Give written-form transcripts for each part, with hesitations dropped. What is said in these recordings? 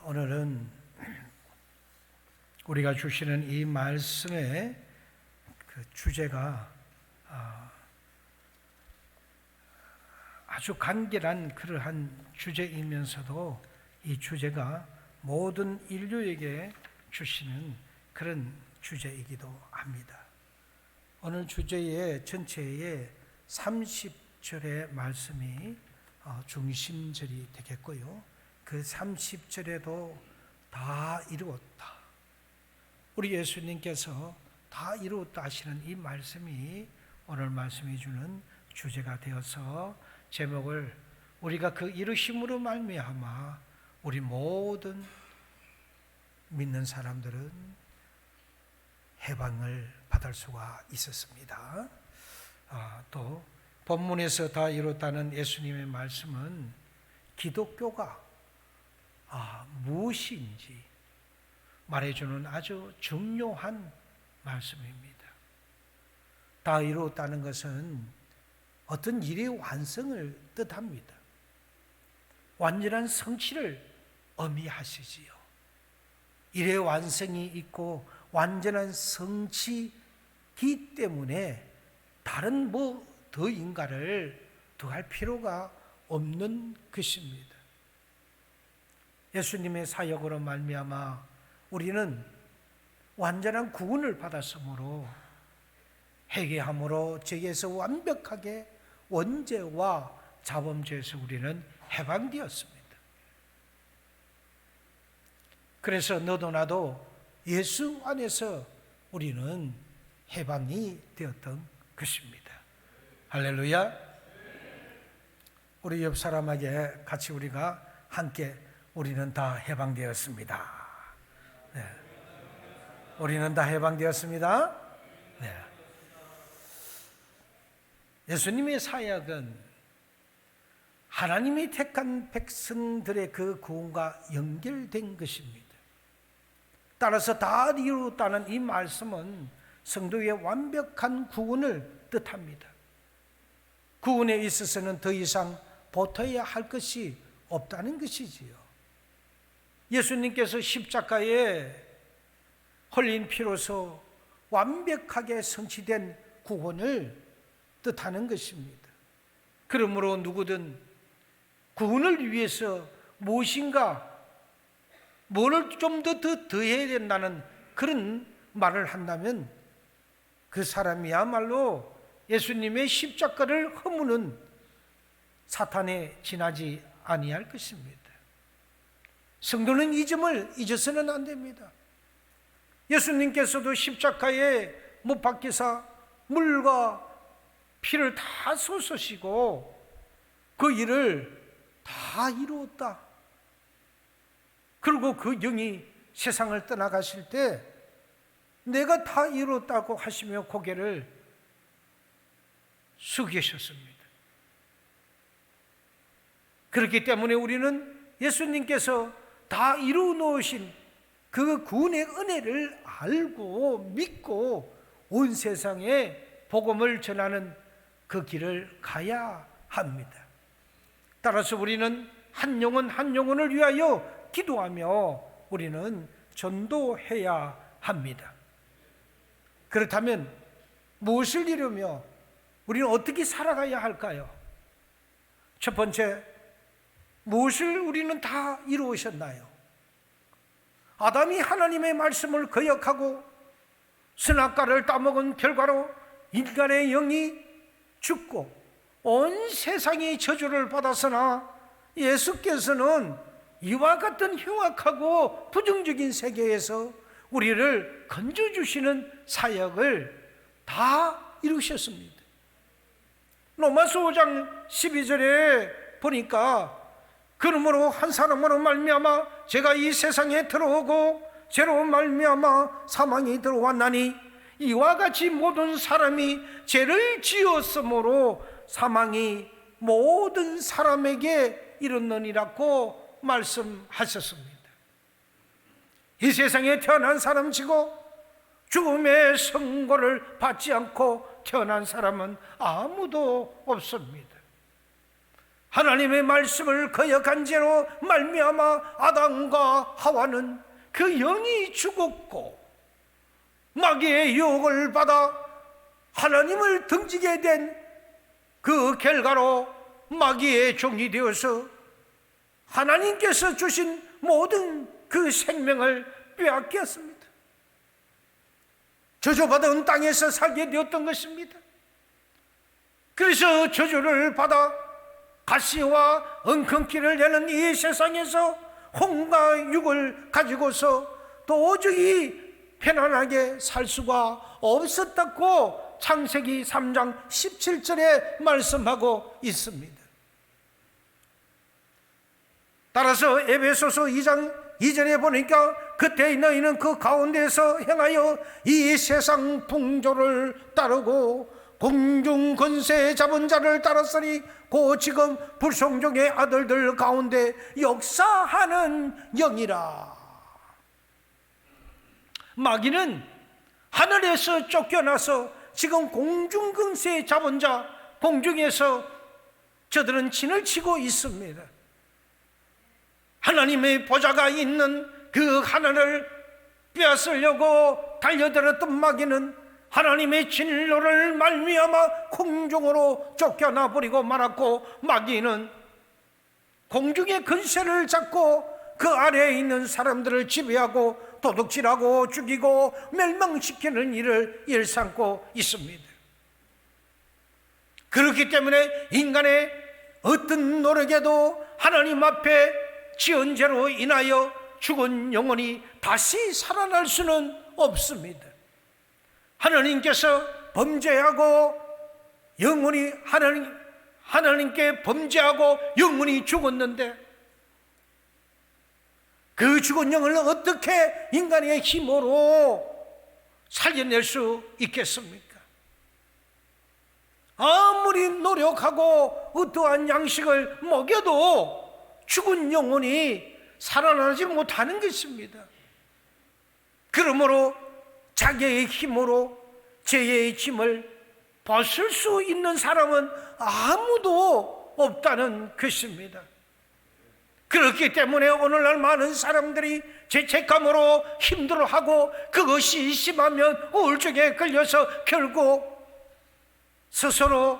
오늘은 우리가 주시는 이 말씀의 그 주제가 아주 간결한 그러한 주제이면서도 이 주제가 모든 인류에게 주시는 그런 주제이기도 합니다. 오늘 주제의 전체의 30절의 말씀이 중심절이 되겠고요. 그 30절에도 다 이루었다. 우리 예수님께서 다 이루었다 하시는 이 말씀이 오늘 말씀이 주는 주제가 되어서 제목을 우리가 그 이루심으로 말미암아 우리 모든 믿는 사람들은 해방을 받을 수가 있었습니다. 또 본문에서 다 이뤘다는 예수님의 말씀은 기독교가 무엇인지 말해주는 아주 중요한 말씀입니다. 다 이루었다는 것은 어떤 일의 완성을 뜻합니다. 완전한 성취를 의미하시지요. 일의 완성이 있고 완전한 성취이기 때문에 다른 더인가를 더할 필요가 없는 것입니다. 예수님의 사역으로 말미암아 우리는 완전한 구원을 받았으므로 회개함으로 죄에서 완벽하게 원죄와 자범죄에서 우리는 해방되었습니다. 그래서 너도 나도 예수 안에서 우리는 해방이 되었던 것입니다. 할렐루야. 우리 옆 사람에게 같이 우리가 함께 우리는 다 해방되었습니다. 네. 우리는 다 해방되었습니다. 네. 예수님의 사역은 하나님이 택한 백성들의 그 구원과 연결된 것입니다. 따라서 다 이루었다는 이 말씀은 성도의 완벽한 구원을 뜻합니다. 구원에 있어서는 더 이상 보태야 할 것이 없다는 것이지요. 예수님께서 십자가에 흘린 피로서 완벽하게 성취된 구원을 뜻하는 것입니다. 그러므로 누구든 구원을 위해서 무엇인가 뭐를 좀 더 더해야 된다는 그런 말을 한다면 그 사람이야말로 예수님의 십자가를 허무는 사탄에 지나지 아니할 것입니다. 성도는 이 점을 잊어서는 안 됩니다. 예수님께서도 십자가에 못 박히사 물과 피를 다 쏟으시고 그 일을 다 이루었다. 그리고 그 영이 세상을 떠나가실 때 내가 다 이루었다고 하시며 고개를 숙이셨습니다. 그렇기 때문에 우리는 예수님께서 다 이루어 놓으신 그 구원의 은혜를 알고 믿고 온 세상에 복음을 전하는 그 길을 가야 합니다. 따라서 우리는 한 영혼 한 영혼을 위하여 기도하며 우리는 전도해야 합니다. 그렇다면 무엇을 이루며 우리는 어떻게 살아가야 할까요? 첫 번째, 무엇을 우리는 다 이루으셨나요? 아담이 하나님의 말씀을 거역하고 선악과를 따먹은 결과로 인간의 영이 죽고 온 세상이 저주를 받았으나 예수께서는 이와 같은 흉악하고 부정적인 세계에서 우리를 건져주시는 사역을 다 이루셨습니다. 로마서 5장 12절에 보니까 그러므로 한 사람으로 말미암아 죄가 이 세상에 들어오고 죄로 말미암아 사망이 들어왔나니 이와 같이 모든 사람이 죄를 지었으므로 사망이 모든 사람에게 이르느니라고 말씀하셨습니다. 이 세상에 태어난 사람치고 죽음의 선고를 받지 않고 태어난 사람은 아무도 없습니다. 하나님의 말씀을 거역한 죄로 말미암아 아담과 하와는 그 영이 죽었고, 마귀의 유혹을 받아 하나님을 등지게 된 그 결과로 마귀의 종이 되어서 하나님께서 주신 모든 그 생명을 빼앗겼습니다. 저주받은 땅에서 살게 되었던 것입니다. 그래서 저주를 받아 가시와 엉겅퀴를 내는 이 세상에서 혼과 육을 가지고서 도저히 편안하게 살 수가 없었다고 창세기 3장 17절에 말씀하고 있습니다. 따라서 에베소서 2장 2절에 보니까 그때 너희는 그 가운데서 행하여 이 세상 풍조를 따르고 공중 권세 잡은 자를 따랐으니 그 지금 불성종의 아들들 가운데 역사하는 영이라. 마귀는 하늘에서 쫓겨나서 지금 공중 권세 잡은 자, 공중에서 저들은 진을 치고 있습니다. 하나님의 보좌가 있는 그 하늘을 빼앗으려고 달려들었던 마귀는 하나님의 진로를 말미암아 공중으로 쫓겨나 버리고 말았고, 마귀는 공중의 근세를 잡고 그 아래에 있는 사람들을 지배하고 도둑질하고 죽이고 멸망시키는 일을 일삼고 있습니다. 그렇기 때문에 인간의 어떤 노력에도 하나님 앞에 지은 죄로 인하여 죽은 영혼이 다시 살아날 수는 없습니다. 하나님께서 범죄하고 영혼이 하나님께 범죄하고 영혼이 죽었는데 그 죽은 영을 어떻게 인간의 힘으로 살려낼 수 있겠습니까? 아무리 노력하고 어떠한 양식을 먹여도 죽은 영혼이 살아나지 못하는 것입니다. 그러므로 자기의 힘으로 죄의 짐을 벗을 수 있는 사람은 아무도 없다는 것입니다. 그렇기 때문에 오늘날 많은 사람들이 죄책감으로 힘들어하고 그것이 심하면 우울증에 걸려서 결국 스스로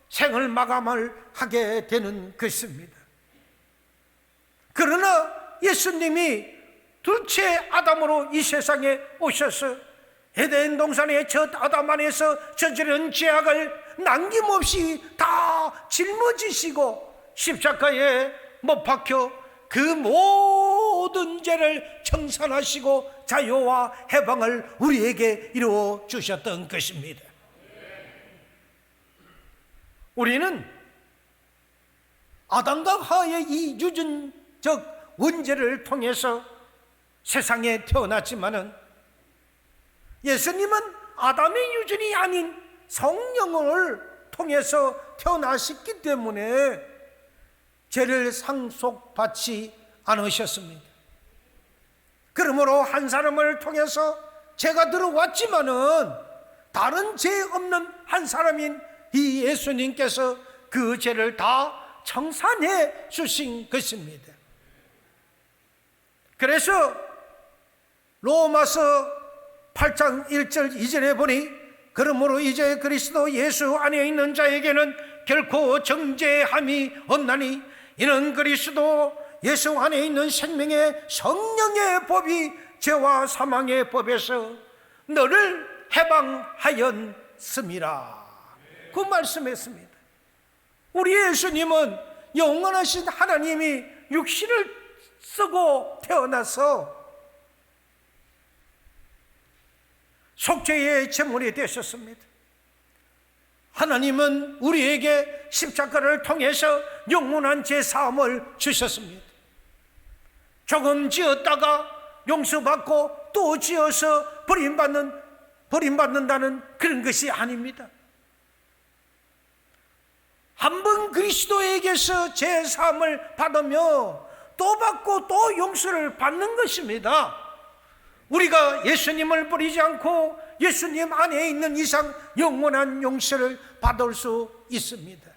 생을 마감을 하게 되는 것입니다. 그러나 예수님이 둘째 아담으로 이 세상에 오셔서 에덴 동산의 첫 아담 안에서 저지른 죄악을 남김없이 다 짊어지시고 십자가에 못 박혀 그 모든 죄를 청산하시고 자유와 해방을 우리에게 이루어 주셨던 것입니다. 우리는 아담과 하와의 이 유전적 원죄를 통해서 세상에 태어났지만은 예수님은 아담의 유전이 아닌 성령을 통해서 태어나셨기 때문에 죄를 상속받지 않으셨습니다. 그러므로 한 사람을 통해서 죄가 들어왔지만은 다른 죄 없는 한 사람인 이 예수님께서 그 죄를 다 청산해 주신 것입니다. 그래서 로마서 8장 1절 2절에 보니 그러므로 이제 그리스도 예수 안에 있는 자에게는 결코 정죄함이 없나니 이는 그리스도 예수 안에 있는 생명의 성령의 법이 죄와 사망의 법에서 너를 해방하였음이라. 그 말씀했습니다. 우리 예수님은 영원하신 하나님이 육신을 쓰고 태어나서 속죄의 제물이 되셨습니다. 하나님은 우리에게 십자가를 통해서 영원한 죄사함을 주셨습니다. 조금 지었다가 용서받고 또 지어서 버림받는다는 그런 것이 아닙니다. 한 번 그리스도에게서 죄사함을 받으며 또 받고 또 용서를 받는 것입니다. 우리가 예수님을 버리지 않고 예수님 안에 있는 이상 영원한 용서를 받을 수 있습니다.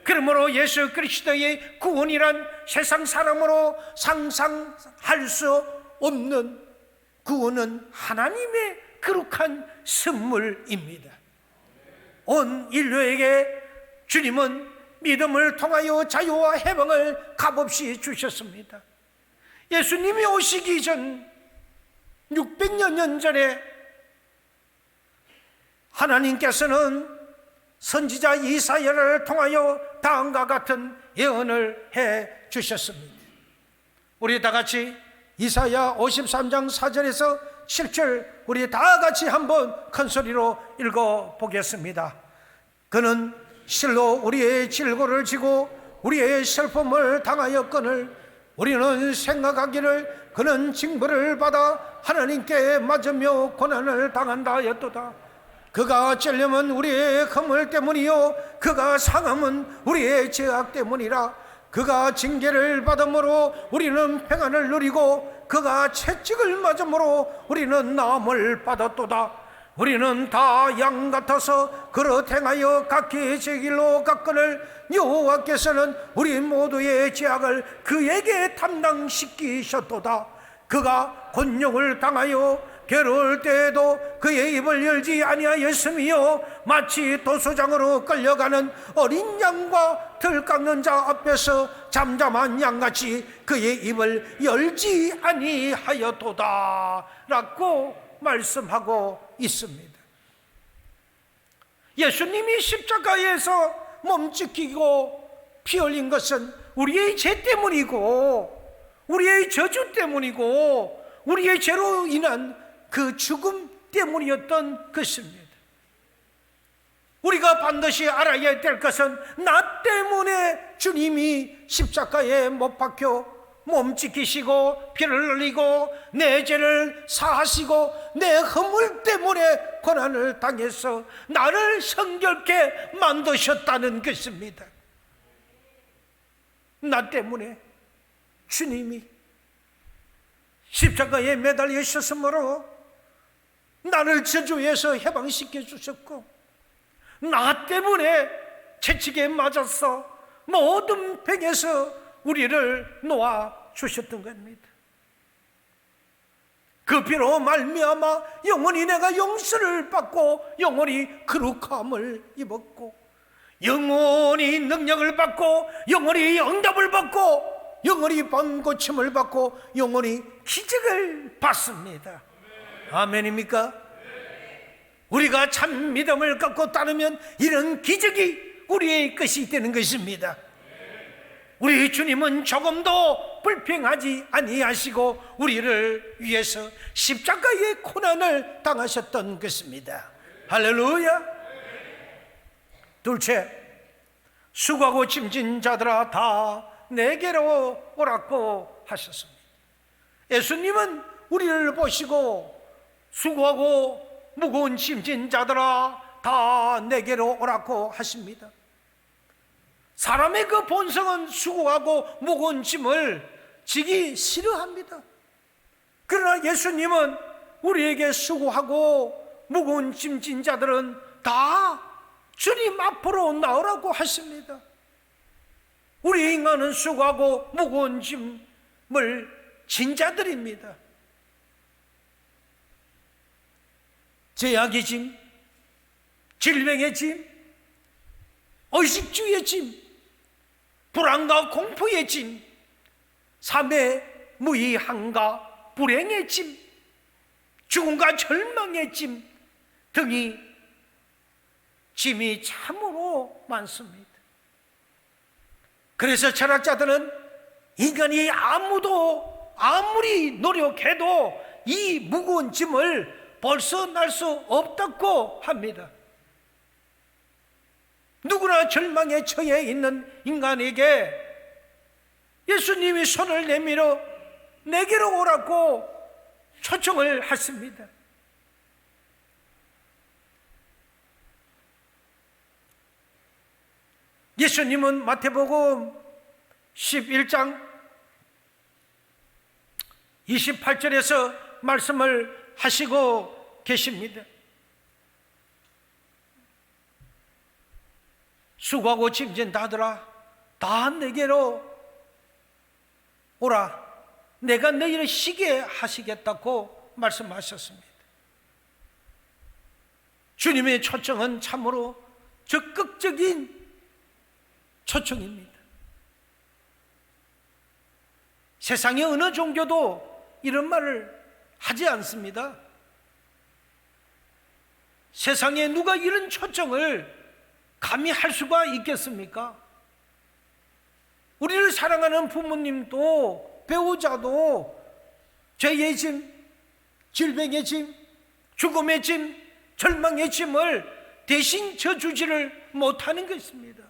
그러므로 예수 그리스도의 구원이란 세상 사람으로 상상할 수 없는 구원은 하나님의 거룩한 선물입니다. 온 인류에게 주님은 믿음을 통하여 자유와 해방을 값없이 주셨습니다. 예수님이 오시기 전 600여 년 전에 하나님께서는 선지자 이사야를 통하여 다음과 같은 예언을 해 주셨습니다. 우리 다 같이 이사야 53장 4절에서 7절 우리 다 같이 한번 큰 소리로 읽어 보겠습니다. 그는 실로 우리의 질고를 지고 우리의 슬픔을 당하였거늘 우리는 생각하기를 그는 징벌을 받아 하나님께 맞으며 고난을 당한다 하였도다. 그가 찔림은 우리의 허물 때문이요 그가 상함은 우리의 죄악 때문이라. 그가 징계를 받음으로 우리는 평안을 누리고 그가 채찍을 맞음으로 우리는 나음을 받았도다. 우리는 다 양 같아서 그릇 행하여 각기 제 길로 갔거늘 여호와께서는 우리 모두의 죄악을 그에게 담당시키셨도다. 그가 곤욕을 당하여 괴로울 때에도 그의 입을 열지 아니하였으며 마치 도수장으로 끌려가는 어린 양과 들 깎는 자 앞에서 잠잠한 양같이 그의 입을 열지 아니하였도다 라고 말씀하고 있습니다. 예수님이 십자가에서 몸찢기고 피 흘린 것은 우리의 죄 때문이고 우리의 저주 때문이고 우리의 죄로 인한 그 죽음 때문이었던 것입니다. 우리가 반드시 알아야 될 것은 나 때문에 주님이 십자가에 못 박혀 몸찢기시고 피를 흘리고 내 죄를 사하시고 내 허물 때문에 고난을 당해서 나를 성결케 만드셨다는 것입니다. 나 때문에 주님이 십자가에 매달리셨으므로 나를 저주에서 해방시켜 주셨고 나 때문에 채찍에 맞아서 모든 병에서 우리를 놓아 주셨던 겁니다. 그 피로 말미암아 영원히 내가 용서를 받고 영원히 거룩함을 입었고 영원히 능력을 받고 영원히 응답을 받고 영원히 번고침을 받고 영원히 기적을 받습니다. 아멘입니까? 우리가 참 믿음을 갖고 따르면 이런 기적이 우리의 것이 되는 것입니다. 우리 주님은 조금도 불평하지 아니하시고 우리를 위해서 십자가의 고난을 당하셨던 것입니다. 할렐루야. 둘째, 수고하고 짐진 자들아 다 내게로 오라고 하셨습니다. 예수님은 우리를 보시고 수고하고 무거운 짐진 자들아 다 내게로 오라고 하십니다. 사람의 그 본성은 수고하고 무거운 짐을 지기 싫어합니다. 그러나 예수님은 우리에게 수고하고 무거운 짐진 자들은 다 주님 앞으로 나오라고 하십니다. 우리 인간은 수고하고 무거운 짐을 진 자들입니다. 죄악의 짐, 질병의 짐, 의식주의 짐, 불안과 공포의 짐, 삶의 무의함과 불행의 짐, 죽음과 절망의 짐 등이 짐이 참으로 많습니다. 그래서 철학자들은 인간이 아무리 노력해도 이 무거운 짐을 벗어날 수 없다고 합니다. 누구나 절망에 처해 있는 인간에게 예수님이 손을 내밀어 내게로 오라고 초청을 하십니다. 예수님은 마태복음 11장 28절에서 말씀을 하시고 계십니다. 수고하고 짐진 자들아 다 내게로 오라. 내가 너희를 쉬게 하시겠다고 말씀하셨습니다. 주님의 초청은 참으로 적극적인 초청입니다. 세상의 어느 종교도 이런 말을 하지 않습니다. 세상에 누가 이런 초청을 감히 할 수가 있겠습니까? 우리를 사랑하는 부모님도 배우자도 죄의 짐, 질병의 짐, 죽음의 짐, 절망의 짐을 대신 져주지를 못하는 것입니다.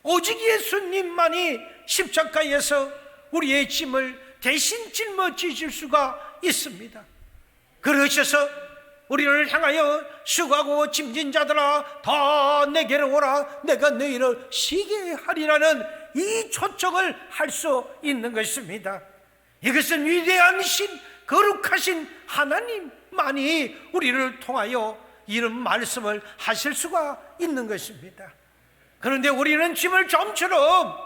오직 예수님만이 십자가에서 우리의 짐을 대신 짊어지실 수가 있습니다. 그러셔서 우리를 향하여 수고하고 짐진 자들아 다 내게로 오라. 내가 너희를 쉬게 하리라는 이 초청을 할 수 있는 것입니다. 이것은 위대한 신, 거룩하신 하나님만이 우리를 통하여 이런 말씀을 하실 수가 있는 것입니다. 그런데 우리는 짐을 좀처럼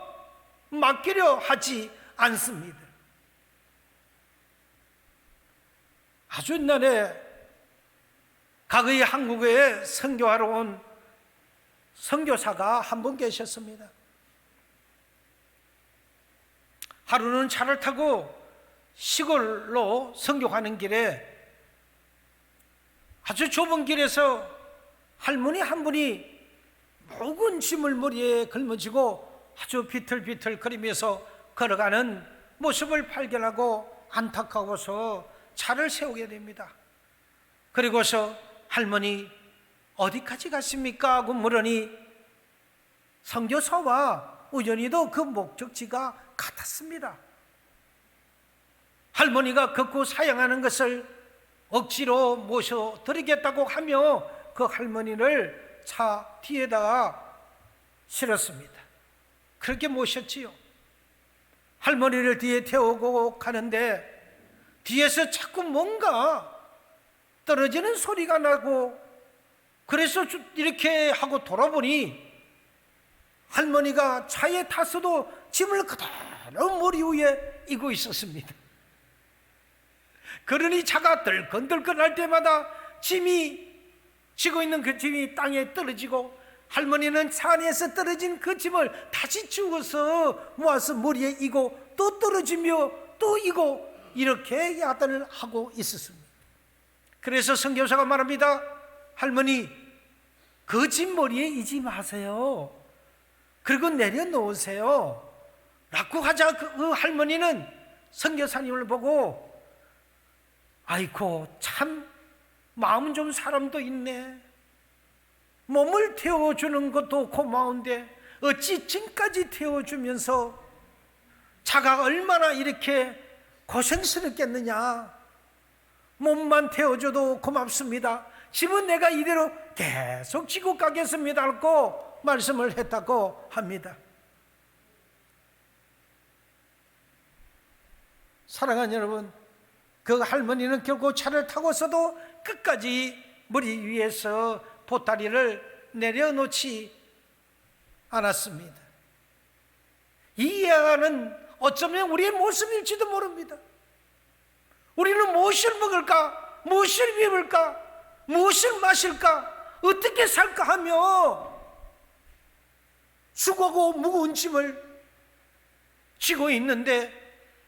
맡기려 하지 않습니다. 아주 옛날에 과거의 한국에 선교하러 온 선교사가 한 분 계셨습니다. 하루는 차를 타고 시골로 선교하는 길에 아주 좁은 길에서 할머니 한 분이 묵은 짐을 머리에 걸머지고 아주 비틀비틀 거리면서 걸어가는 모습을 발견하고 안타까워서 차를 세우게 됩니다. 그리고서 할머니 어디까지 갔습니까? 하고 물으니 선교사와 우연히도 그 목적지가 같았습니다. 할머니가 걷고 사양하는 것을 억지로 모셔드리겠다고 하며 그 할머니를 차 뒤에다가 실었습니다. 그렇게 모셨지요. 할머니를 뒤에 태우고 가는데 뒤에서 자꾸 뭔가 떨어지는 소리가 나고, 그래서 이렇게 하고 돌아보니 할머니가 차에 탔어도 짐을 그대로 머리 위에 이고 있었습니다. 그러니 차가 덜컹덜컹 할 때마다 지고 있는 그 짐이 땅에 떨어지고, 할머니는 차 안에서 떨어진 그 짐을 다시 주워서 모아서 머리에 이고 또 떨어지며 또 이고, 이렇게 야단을 하고 있었습니다. 그래서 선교사가 말합니다. 할머니, 그 짐 머리에 이지 마세요. 그리고 내려놓으세요 라고 하자 그 할머니는 선교사님을 보고, 아이고 참 마음 좋은 사람도 있네. 몸을 태워주는 것도 고마운데 어찌 짐까지 태워주면서 차가 얼마나 이렇게 고생스럽겠느냐. 몸만 태워줘도 고맙습니다. 짐은 내가 이대로 계속 지고 가겠습니다 하고 말씀을 했다고 합니다. 사랑하는 여러분, 그 할머니는 결국 차를 타고서도 끝까지 머리 위에서 보따리를 내려놓지 않았습니다. 이 예화는 어쩌면 우리의 모습일지도 모릅니다. 우리는 무엇을 먹을까? 무엇을 입을까? 무엇을 마실까? 어떻게 살까 하며 수고하고 무거운 짐을 지고 있는데,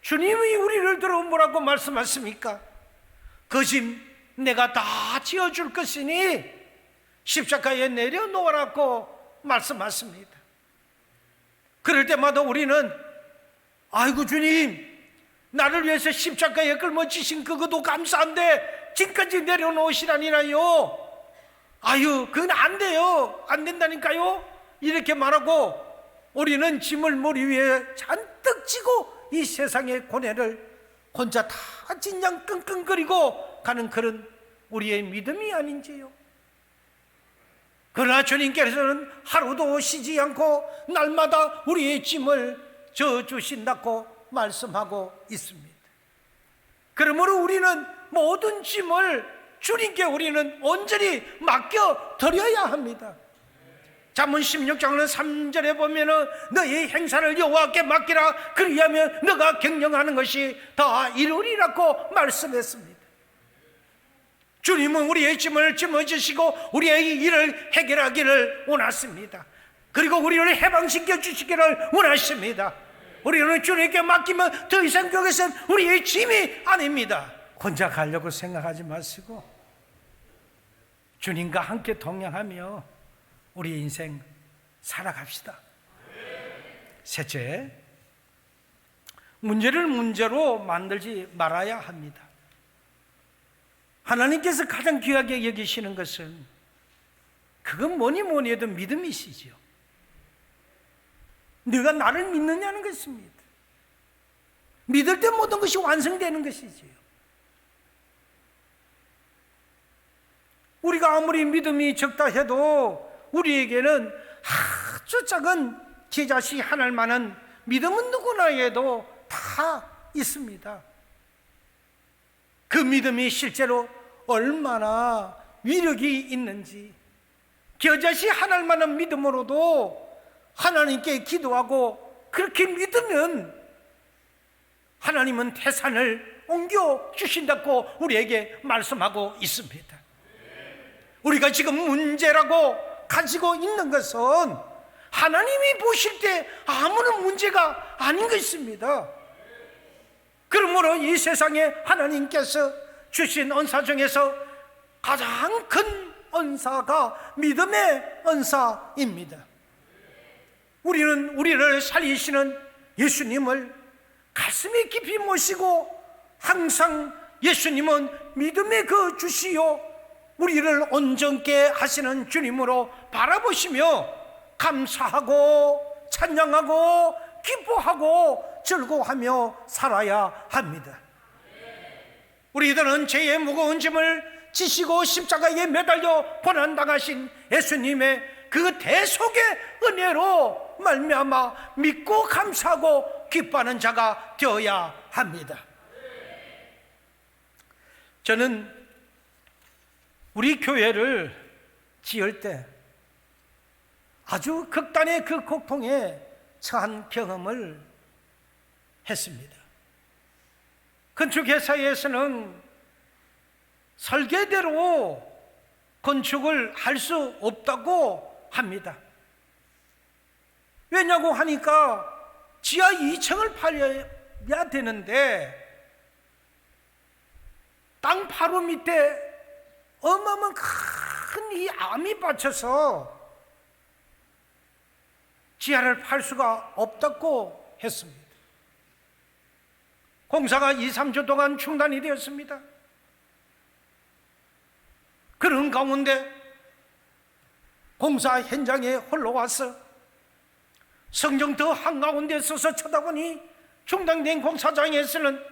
주님이 우리를 들어 뭐라고 말씀하십니까? 그 짐 내가 다 지어줄 것이니 십자가에 내려놓으라고 말씀하십니다. 그럴 때마다 우리는 아이고 주님, 나를 위해서 십자가에 끌어지신 그것도 감사한데 짐까지 내려놓으시라니라요. 아유 그건 안 돼요, 안 된다니까요. 이렇게 말하고 우리는 짐을 머리 위에 잔뜩 지고 이 세상의 고뇌를 혼자 다 진양 끙끙거리고 가는 그런 우리의 믿음이 아닌지요. 그러나 주님께서는 하루도 쉬지 않고 날마다 우리의 짐을 져주신다고 말씀하고 있습니다. 그러므로 우리는 모든 짐을 주님께 우리는 온전히 맡겨 드려야 합니다. 잠언 16장은 3절에 보면은 너의 행사를 여호와께 맡기라, 그리하면 너가 경영하는 것이 다 이루리라고 말씀했습니다. 주님은 우리의 짐을 짊어지시고 우리의 일을 해결하기를 원하십니다. 그리고 우리를 해방시켜 주시기를 원하십니다. 우리는 주님께 맡기면 더 이상 그것은 우리의 짐이 아닙니다. 혼자 가려고 생각하지 마시고 주님과 함께 동행하며 우리 인생 살아갑시다. 셋째, 문제를 문제로 만들지 말아야 합니다. 하나님께서 가장 귀하게 여기시는 것은 그건 뭐니 해도 믿음이시죠. 네가 나를 믿느냐는 것입니다. 믿을 때 모든 것이 완성되는 것이지요. 우리가 아무리 믿음이 적다 해도 우리에게는 아주 작은 제자시 하나일 만한 믿음은 누구나에도 다 있습니다. 그 믿음이 실제로 얼마나 위력이 있는지, 겨자씨 하나일 만한 믿음으로도 하나님께 기도하고 그렇게 믿으면 하나님은 태산을 옮겨 주신다고 우리에게 말씀하고 있습니다. 우리가 지금 문제라고 가지고 있는 것은 하나님이 보실 때 아무런 문제가 아닌 것입니다. 그러므로 이 세상에 하나님께서 주신 은사 중에서 가장 큰 은사가 믿음의 은사입니다. 우리는 우리를 살리시는 예수님을 가슴에 깊이 모시고 항상 예수님은 믿음의 그 주시요 우리를 온전케 하시는 주님으로 바라보시며 감사하고 찬양하고 기뻐하고 즐거워하며 살아야 합니다. 우리들은 죄의 무거운 짐을 지시고 십자가에 매달려 고난당하신 예수님의 그 대속의 은혜로 말미암아 믿고 감사하고 기뻐하는 자가 되어야 합니다. 저는 우리 교회를 지을 때 아주 극단의 그 고통에 처한 경험을 했습니다. 건축회사에서는 설계대로 건축을 할 수 없다고 합니다. 왜냐고 하니까 지하 2층을 팔려야 되는데 땅 바로 밑에 어마어마한 큰 이 암이 받쳐서 지하를 팔 수가 없다고 했습니다. 공사가 2, 3주 동안 중단이 되었습니다. 그런 가운데 공사 현장에 홀로 와서 성정터 한가운데 서서 쳐다보니 중단된 공사장에서는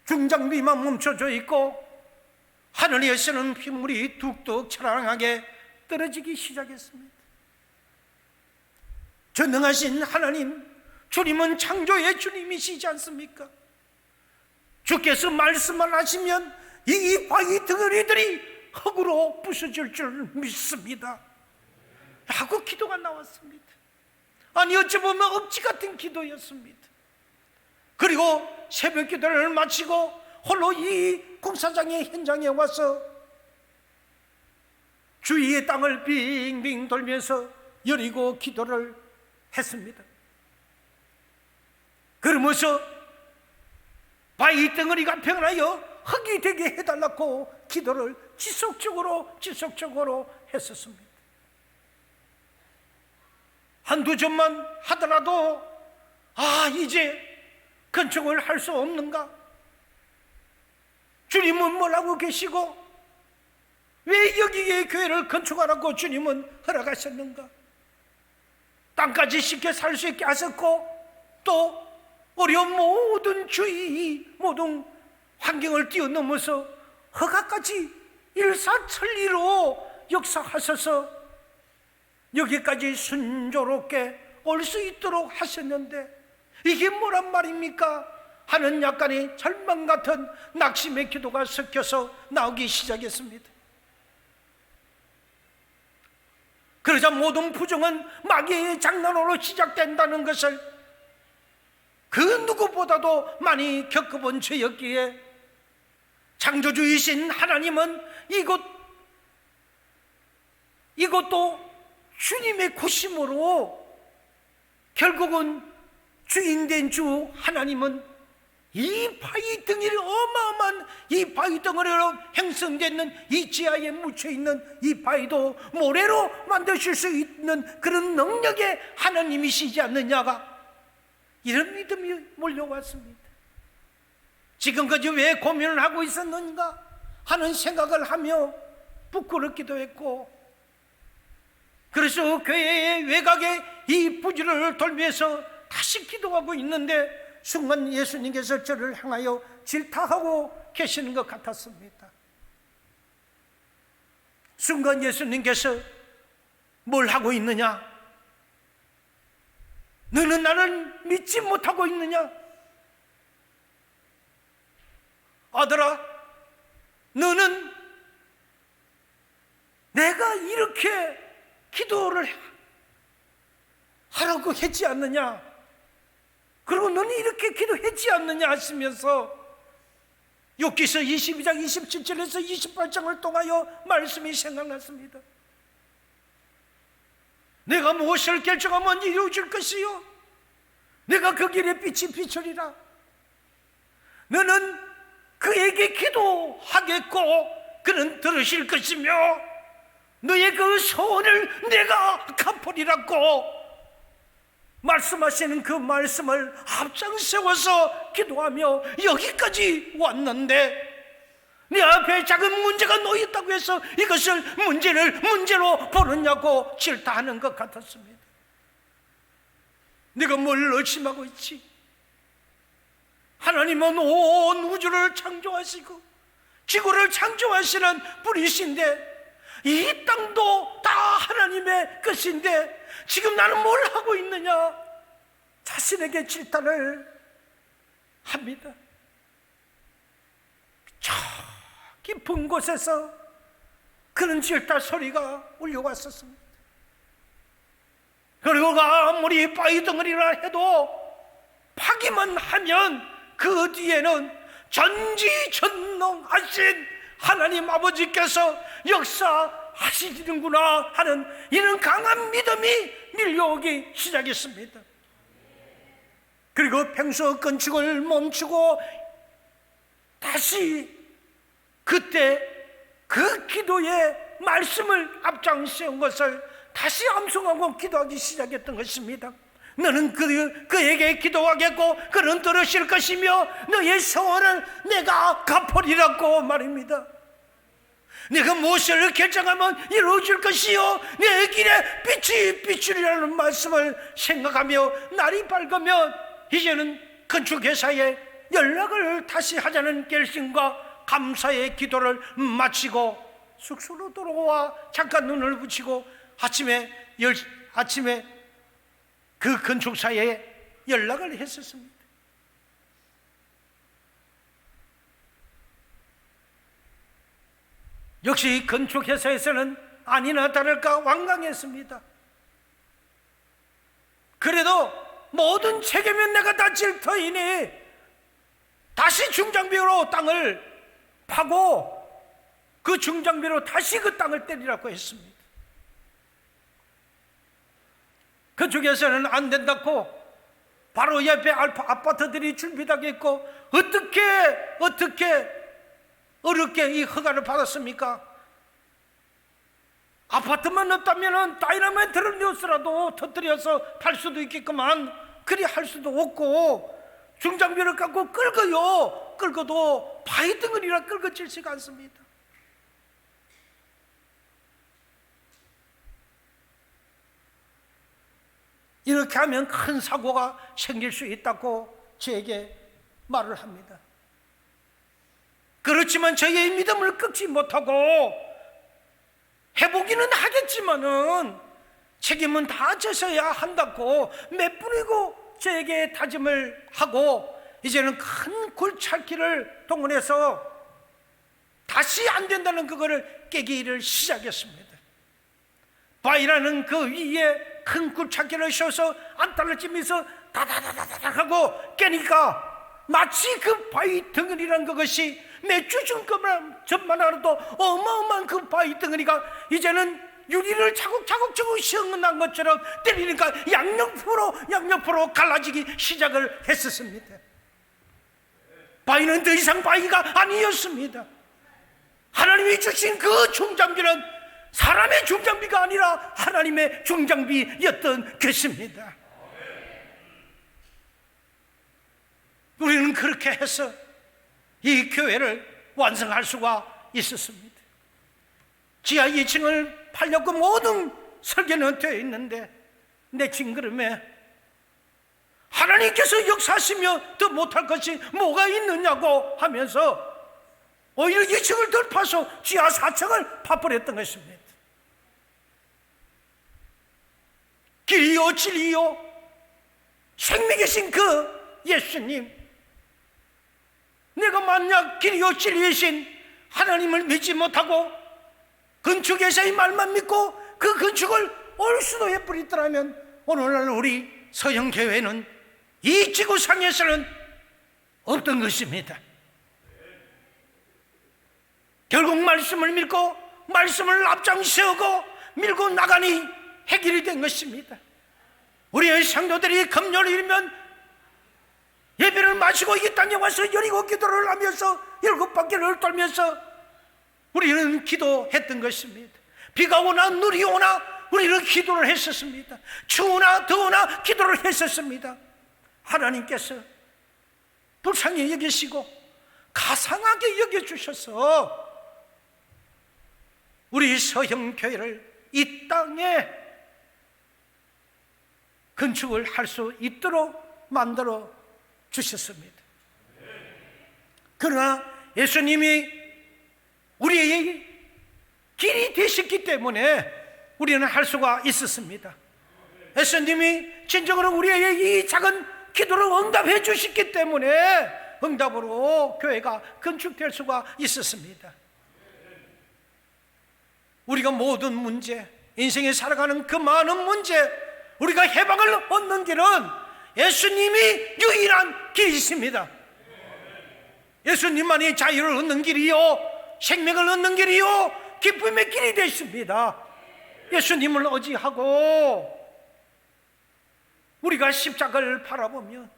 중장비만 멈춰져 있고 하늘에서는 핏물이 뚝뚝 처량하게 떨어지기 시작했습니다. 전능하신 하나님, 주님은 창조의 주님이시지 않습니까? 주께서 말씀만 하시면 이 바위 덩어리들이 흙으로 부서질 줄 믿습니다 라고 기도가 나왔습니다. 아니 어찌 보면 억지 같은 기도였습니다. 그리고 새벽 기도를 마치고 홀로 이 공사장의 현장에 와서 주위의 땅을 빙빙 돌면서 여리고 기도를 했습니다. 그러면서 바위 덩어리가 변하여 흙이 되게 해달라고 기도를 지속적으로 했었습니다. 한두 점만 하더라도 이제 건축을 할 수 없는가? 주님은 뭘 하고 계시고 왜 여기에 교회를 건축하라고 주님은 허락하셨는가? 땅까지 쉽게 살 수 있게 하셨고 또 어려운 모든 주의 모든 환경을 뛰어넘어서 허가까지 일사천리로 역사하셔서 여기까지 순조롭게 올 수 있도록 하셨는데 이게 뭐란 말입니까? 하는 약간의 절망 같은 낙심의 기도가 섞여서 나오기 시작했습니다. 그러자 모든 부정은 마귀의 장난으로 시작된다는 것을 그 누구보다도 많이 겪어본 저였기에 창조주이신 하나님은 이것도 주님의 구심으로 결국은 주인된 주 하나님은 이 바위 덩어리, 어마어마한 이 바위 덩어리로 형성되는 이 지하에 묻혀있는 이 바위도 모래로 만드실 수 있는 그런 능력의 하나님이시지 않느냐가, 이런 믿음이 몰려왔습니다. 지금까지 왜 고민을 하고 있었는가 하는 생각을 하며 부끄럽기도 했고, 그래서 교회의 외곽에 이 부지를 돌면서 다시 기도하고 있는데 순간 예수님께서 저를 향하여 질타하고 계시는 것 같았습니다. 순간 예수님께서 뭘 하고 있느냐? 너는 나를 믿지 못하고 있느냐? 아들아, 너는 내가 이렇게 기도를 하라고 했지 않느냐? 그리고 너는 이렇게 기도했지 않느냐 하시면서 욥기서 22장 27절에서 28장을 통하여 말씀이 생각났습니다. 내가 무엇을 결정하면 이루어질 것이요, 내가 그 길에 빛이 비추리라. 너는 그에게 기도하겠고 그는 들으실 것이며 너의 그 소원을 내가 갚으리라고 말씀하시는 그 말씀을 앞장세워서 기도하며 여기까지 왔는데, 네 앞에 작은 문제가 놓였다고 해서 이것을 문제로 보느냐고 질타하는 것 같았습니다. 네가 뭘 의심하고 있지? 하나님은 온 우주를 창조하시고 지구를 창조하시는 분이신데, 이 땅도 다 하나님의 것인데 지금 나는 뭘 하고 있느냐? 자신에게 질타를 합니다. 저 깊은 곳에서 그런 질타 소리가 울려왔었습니다. 그리고 아무리 바위 덩어리라 해도 파기만 하면 그 뒤에는 전지전능하신 하나님 아버지께서 역사하시는구나 하는 이런 강한 믿음이 밀려오기 시작했습니다. 그리고 평소 건축을 멈추고 다시 그때 그 기도의 말씀을 앞장세운 것을 다시 암송하고 기도하기 시작했던 것입니다. 너는 그에게 기도하겠고 그는 들으실 것이며 너의 소원을 내가 갚으리라고 말입니다. 내가 무엇을 결정하면 이루어질 것이요 내 길에 빛이 비추리라는 말씀을 생각하며 날이 밝으면 이제는 건축회사에 연락을 다시 하자는 결심과 감사의 기도를 마치고 숙소로 돌아와 잠깐 눈을 붙이고 아침에 그 건축사에 연락을 했었습니다. 역시 건축회사에서는 아니나 다를까 완강했습니다. 그래도 모든 책임은 내가 다 질 터이니 다시 중장비로 땅을 파고 그 중장비로 다시 그 땅을 때리라고 했습니다. 그쪽에서는 안 된다고 바로 옆에 아파트들이 준비되겠고 어떻게 어렵게 이 허가를 받았습니까? 아파트만 없다면 다이너마이트를 넣었어라도 터뜨려서 팔 수도 있겠구만. 그리 할 수도 없고 중장비를 갖고 끌고도 바위 덩어리라 끌어질지가 않습니다. 이렇게 하면 큰 사고가 생길 수 있다고 저에게 말을 합니다. 그렇지만 저의 믿음을 끊지 못하고 해보기는 하겠지만은 책임은 다 져서야 한다고 몇 분이고 저에게 다짐을 하고 이제는 큰 굴착기를 동원해서 다시 안 된다는 그거를 깨기를 시작했습니다. 바위라는 그 위에 큰 굴착기를 씌워서 안 떨어지면서 다다다다다 하고 깨니까 마치 그 바위 덩어리란 그것이 몇주 전만 알아도 어마어마한 그 바위 덩어리가 이제는 유리를 차곡차곡 시험난 것처럼 때리니까 양옆으로 갈라지기 시작을 했었습니다. 바위는 더 이상 바위가 아니었습니다. 하나님이 주신 그 중장비는 사람의 중장비가 아니라 하나님의 중장비였던 것입니다. 우리는 그렇게 해서 이 교회를 완성할 수가 있었습니다. 지하 2층을 팔려고 모든 설계는 되어 있는데 내 징그름에 하나님께서 역사하시며 더 못할 것이 뭐가 있느냐고 하면서 오히려 2층을 더 파서 지하 4층을 파버렸던 것입니다. 길이요 진리요 생명 계신 그 예수님, 내가 만약 길이요 진리이신 하나님을 믿지 못하고 건축에서의 말만 믿고 그 건축을 올수도해 버리더라면 오늘날 우리 서영교회는 이 지구상에서는 없던 것입니다. 결국 말씀을 믿고 말씀을 앞장세우고 밀고 나가니 해결이 된 것입니다. 우리의 성도들이 금요일이면 예배를 마치고 이 땅에 와서 여리고 기도를 하면서 7바퀴를 돌면서 우리는 기도했던 것입니다. 비가 오나 눈이 오나 우리는 기도를 했었습니다. 추우나 더우나 기도를 했었습니다. 하나님께서 불쌍히 여기시고 가상하게 여겨주셔서 우리 서형교회를 이 땅에 건축을 할 수 있도록 만들어 주셨습니다. 그러나 예수님이 우리의 길이 되셨기 때문에 우리는 할 수가 있었습니다. 예수님이 진정으로 우리의 이 작은 기도를 응답해 주셨기 때문에 응답으로 교회가 건축될 수가 있었습니다. 우리가 모든 문제, 인생에 살아가는 그 많은 문제, 우리가 해방을 얻는 길은 예수님이 유일한 길이십니다. 예수님만이 자유를 얻는 길이요, 생명을 얻는 길이요, 기쁨의 길이 되십니다. 예수님을 의지하고 우리가 십자가를 바라보면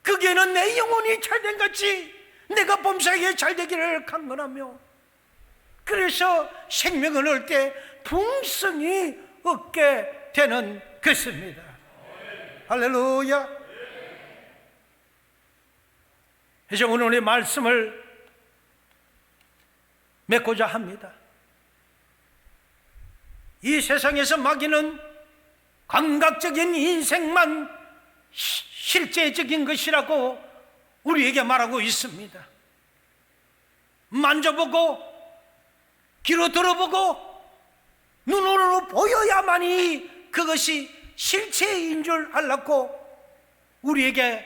거기에는 내 영혼이 잘된 같이 내가 범사에 잘되기를 간구하며 그래서 생명을 얻을 때 풍성히 얻게 되는 것입니다. 할렐루야. 그래서 오늘의 말씀을 맺고자 합니다. 이 세상에서 마귀는 감각적인 인생만 실제적인 것이라고 우리에게 말하고 있습니다. 만져보고 귀로 들어보고 눈으로 보여야만이 그것이 실체인 줄 알았고 우리에게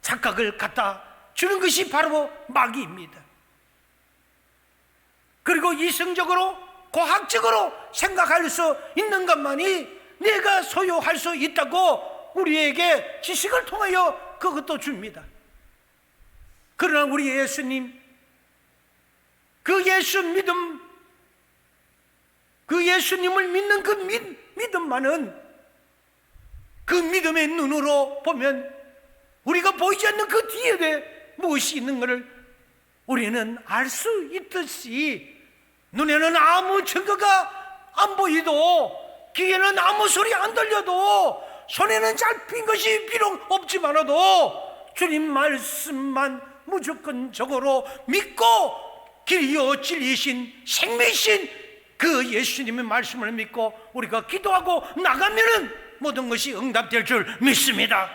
착각을 갖다 주는 것이 바로 마귀입니다. 그리고 이성적으로 과학적으로 생각할 수 있는 것만이 내가 소유할 수 있다고 우리에게 지식을 통하여 그것도 줍니다. 그러나 우리 예수님, 그 예수 믿음, 그 예수님을 믿는 그 믿음만은 그 믿음의 눈으로 보면 우리가 보이지 않는 그 뒤에 무엇이 있는 것을 우리는 알 수 있듯이 눈에는 아무 증거가 안 보이도 귀에는 아무 소리 안 들려도 손에는 잡힌 것이 비록 없지만도 주님 말씀만 무조건적으로 믿고 길이요 진리이신 생명이신 그 예수님의 말씀을 믿고 우리가 기도하고 나가면은 모든 것이 응답될 줄 믿습니다.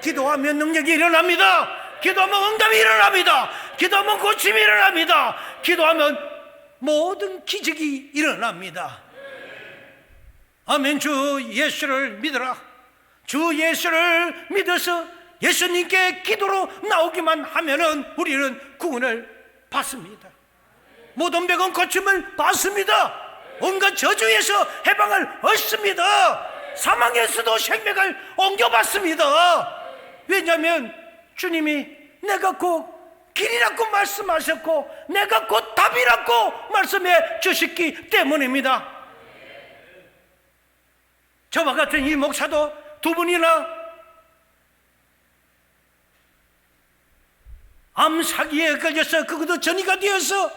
기도하면 능력이 일어납니다. 기도하면 응답이 일어납니다. 기도하면 고침이 일어납니다. 기도하면 모든 기적이 일어납니다. 아멘. 주 예수를 믿어라. 주 예수를 믿어서 예수님께 기도로 나오기만 하면은 우리는 구원을 받습니다. 모든 병은 고침을 받습니다. 온갖 저주에서 해방을 얻습니다. 사망에서도 생명을 옮겨받습니다. 왜냐하면 주님이 내가 곧 길이라고 말씀하셨고 내가 곧 답이라고 말씀해 주셨기 때문입니다. 저와 같은 이 목사도 두 번이나 암 사기에 걸려서 그것도 전이가 되어서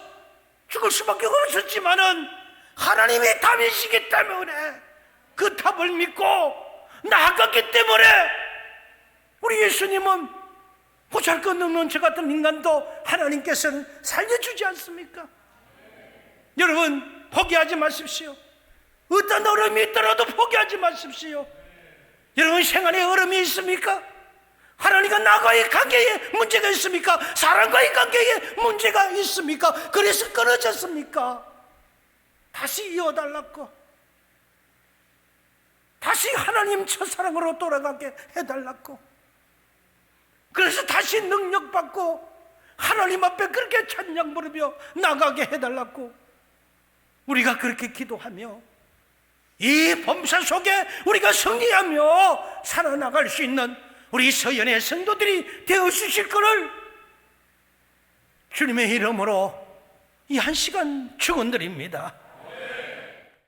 죽을 수밖에 없었지만은 하나님의 답이시기 때문에 그 답을 믿고 나아갔기 때문에 우리 예수님은 보잘것없는 저 같은 인간도 하나님께서는 살려주지 않습니까? 여러분 포기하지 마십시오. 어떤 어려움이 있더라도 포기하지 마십시오. 여러분 생활에 어려움이 있습니까? 하나님과 나와의 관계에 문제가 있습니까? 사람과의 관계에 문제가 있습니까? 그래서 끊어졌습니까? 다시 이어달라고, 다시 하나님 첫사랑으로 돌아가게 해달라고, 그래서 다시 능력받고 하나님 앞에 그렇게 찬양 부르며 나가게 해달라고 우리가 그렇게 기도하며 이 범사 속에 우리가 승리하며 살아나갈 수 있는 우리 서연의 성도들이 되어주실 것을 주님의 이름으로 이 한 시간 축원드립니다.